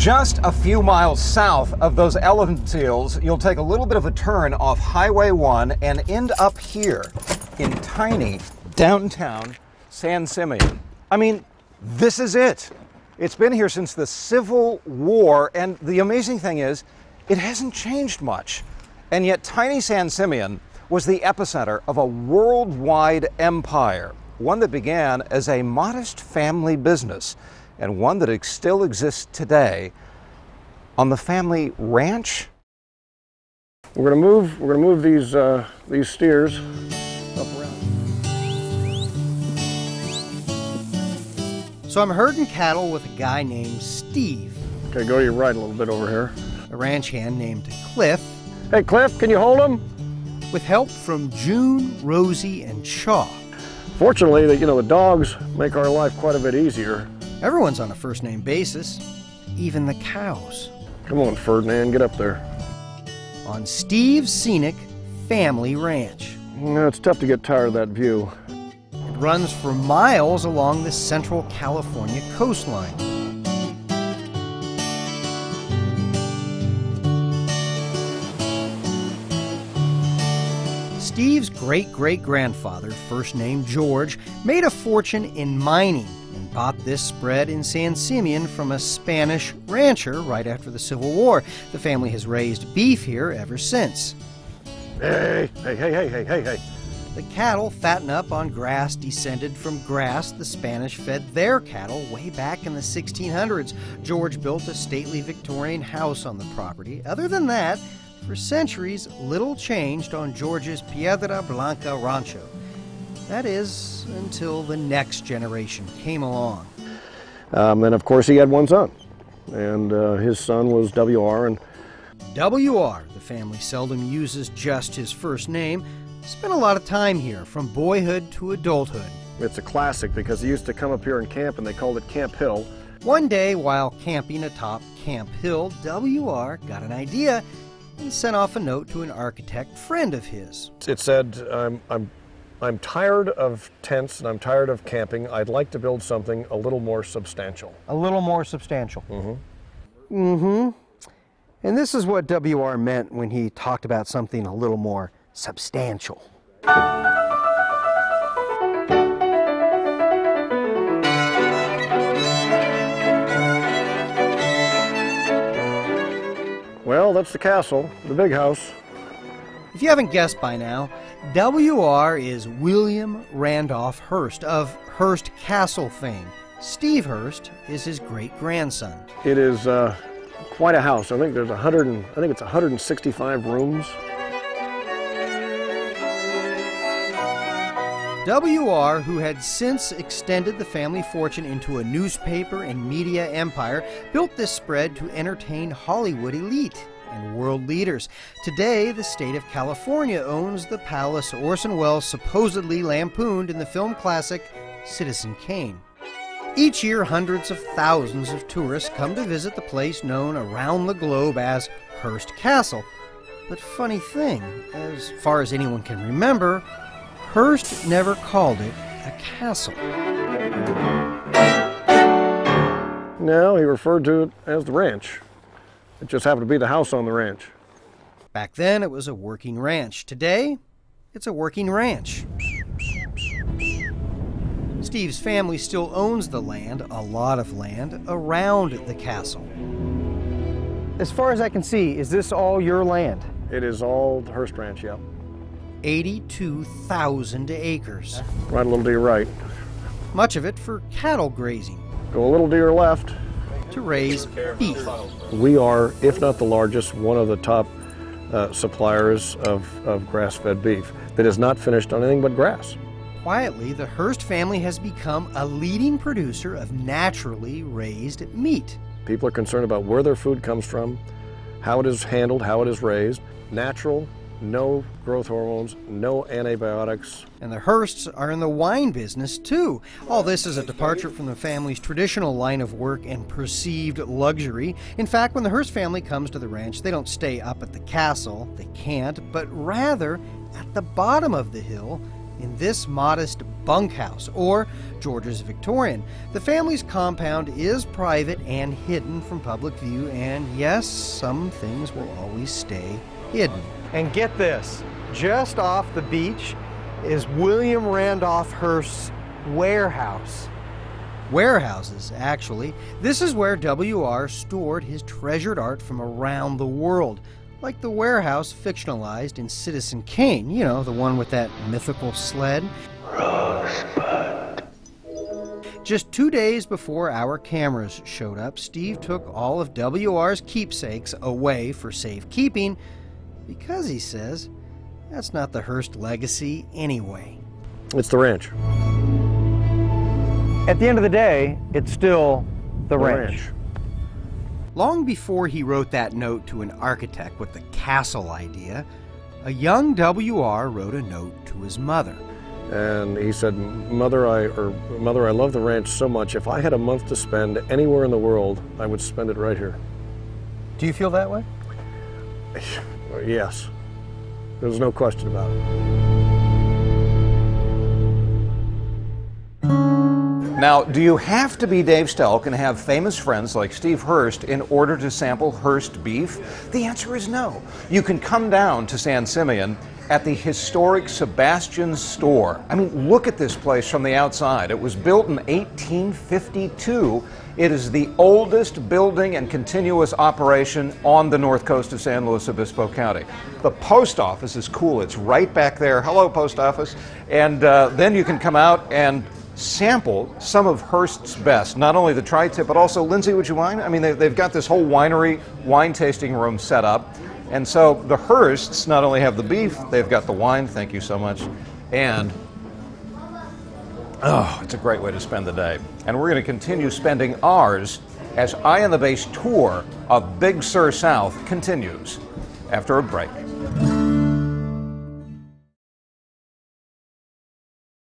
Just a few miles south of those elephant seals, you'll take a little bit of a turn off Highway 1 and end up here in tiny downtown San Simeon. I mean, this is it. It's been here since the Civil War, and the amazing thing is, it hasn't changed much. And yet tiny San Simeon was the epicenter of a worldwide empire, one that began as a modest family business, and one that still exists today on the family ranch. We're gonna move these steers up around. So I'm herding cattle with a guy named Steve. Okay, go to your right a little bit over here. A ranch hand named Cliff. Hey Cliff, can you hold them? With help from June, Rosie, and Chaw. Fortunately, the dogs make our life quite a bit easier. Everyone's on a first-name basis, even the cows. Come on, Ferdinand, get up there. On Steve's scenic family ranch. It's tough to get tired of that view. It runs for miles along the central California coastline. Steve's great-great-grandfather, first named George, made a fortune in mining and bought this spread in San Simeon from a Spanish rancher right after the Civil War. The family has raised beef here ever since. Hey. The cattle fatten up on grass descended from grass the Spanish fed their cattle way back in the 1600s. George built a stately Victorian house on the property. Other than that, for centuries, little changed on George's Piedra Blanca Rancho. That is, until the next generation came along. And of course he had one son, and his son was W.R. and W.R., the family seldom uses just his first name, spent a lot of time here, from boyhood to adulthood. It's a classic because he used to come up here and camp, and they called it Camp Hill. One day, while camping atop Camp Hill, W.R. got an idea and sent off a note to an architect friend of his. It said, I'm tired of tents and I'm tired of camping. I'd like to build something a little more substantial. A little more substantial. Mm-hmm. Mm-hmm. And this is what W.R. meant when he talked about something a little more substantial. Well, that's the castle, the big house. If you haven't guessed by now, W.R. is William Randolph Hearst of Hearst Castle fame. Steve Hearst is his great-grandson. It is quite a house. I think it's 165 rooms. W.R., who had since extended the family fortune into a newspaper and media empire, built this spread to entertain Hollywood elite and world leaders. Today, the state of California owns the palace Orson Welles supposedly lampooned in the film classic Citizen Kane. Each year, hundreds of thousands of tourists come to visit the place known around the globe as Hearst Castle. But funny thing, as far as anyone can remember, Hearst never called it a castle. No, he referred to it as the ranch. It just happened to be the house on the ranch. Back then, it was a working ranch. Today, it's a working ranch. Steve's family still owns the land, a lot of land, around the castle. As far as I can see, is this all your land? It is all the Hearst Ranch, yeah. 82,000 acres. Right a little to your right. Much of it for cattle grazing. Go a little to your left. To raise beef. We are, if not the largest, one of the top suppliers of grass-fed beef that is not finished on anything but grass. Quietly, the Hearst family has become a leading producer of naturally raised meat. People are concerned about where their food comes from, how it is handled, how it is raised. Natural, no growth hormones, no antibiotics. And the Hearsts are in the wine business, too. All this is a departure from the family's traditional line of work and perceived luxury. In fact, when the Hearst family comes to the ranch, they don't stay up at the castle. They can't, but rather at the bottom of the hill in this modest bunkhouse, or George's Victorian. The family's compound is private and hidden from public view, and yes, some things will always stay hidden. And get this, just off the beach is William Randolph Hearst's warehouse. Warehouses, actually. This is where W.R. stored his treasured art from around the world, like the warehouse fictionalized in Citizen Kane, you know, the one with that mythical sled. Rosebud. Just 2 days before our cameras showed up, Steve took all of W.R.'s keepsakes away for safekeeping because, he says, that's not the Hearst legacy anyway. It's the ranch. At the end of the day, it's still the ranch. Long before he wrote that note to an architect with the castle idea, a young W.R. wrote a note to his mother. And he said, Mother, I love the ranch so much. If I had a month to spend anywhere in the world, I would spend it right here. Do you feel that way? Yes. There's no question about it. Now, do you have to be Dave Stoelk and have famous friends like Steve Hearst in order to sample Hearst beef? The answer is no. You can come down to San Simeon at the historic Sebastian store. I mean, look at this place from the outside. It was built in 1852. It is the oldest building and continuous operation on the north coast of San Luis Obispo County. The post office is cool. It's right back there. Hello, post office. And then you can come out and sample some of Hearst's best, not only the tri-tip, but also, Lindsay, would you mind? I mean, they've got this whole winery wine tasting room set up. And so the Hearsts not only have the beef, they've got the wine, thank you so much, and oh, it's a great way to spend the day. And we're going to continue spending ours as Eye on the Base tour of Big Sur South continues after a break.